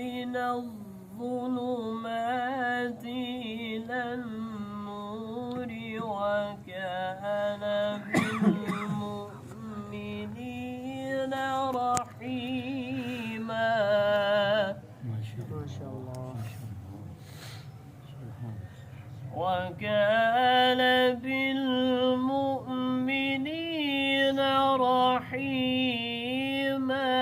من الظلمات إلى النور وكان بالمؤمنين رحيما. ما شاء الله. وكان بالمؤمنين رحيما.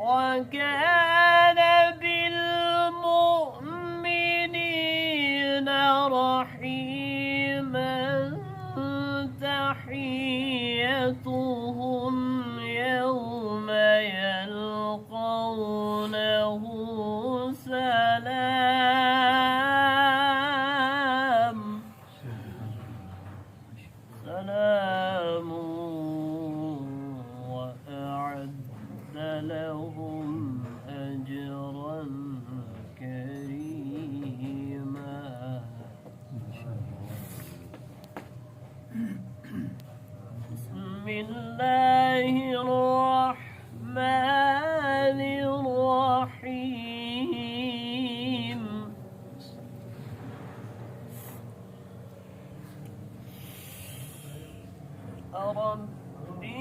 وكان بالمؤمنين رحيما. تحيتهم يوم يلقونه سلام سلام وأعد لهم أجرا كريما. بسم الله الرحمن الرحيم. رب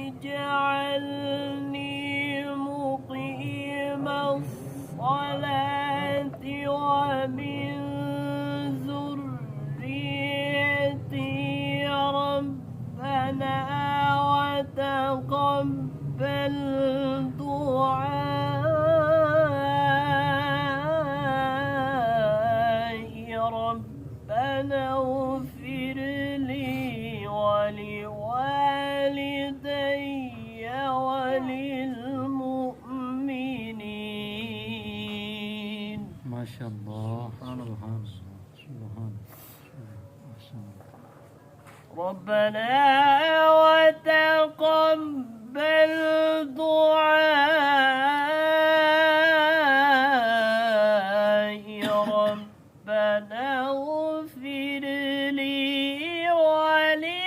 اجعلني مقيم الصلاة ومن ذريتي ربنا وتقبل دعائي ربنا اغفر لي ولوالدي وللمؤمنين. ما شاء الله. سبحان الله. ربنا وتقبل دعائي ربنا اغفر لي ولوالدي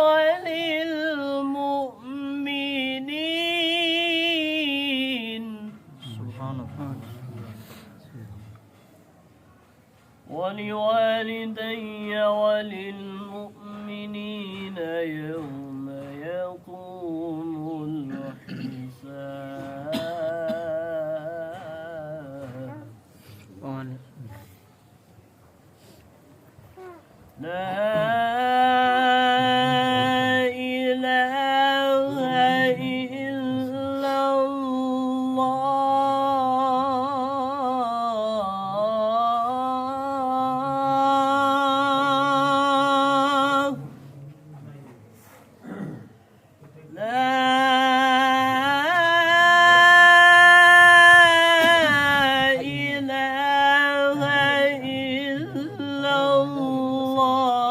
وللمؤمنين. سبحان الله. ولوالدي وللمؤمنين يوم يقوم الحساب. لا إله إلا الله. لا إله إلا الله.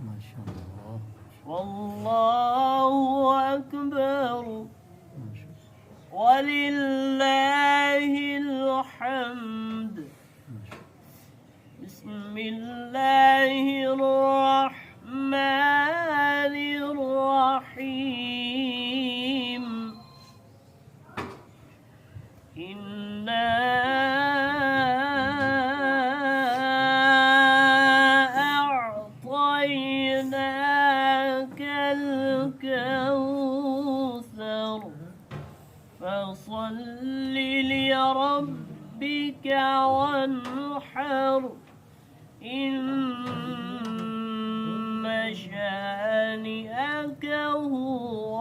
ما شاء الله. والله أكبر ما شاء الله. ولله الحمد. بسم الله الرحمن الرحيم. إنا أعطيناك الكوثر فصل لربك وانحر. إن شانئك هو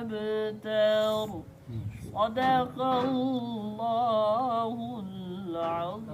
الأبتر. صدق الله العظيم.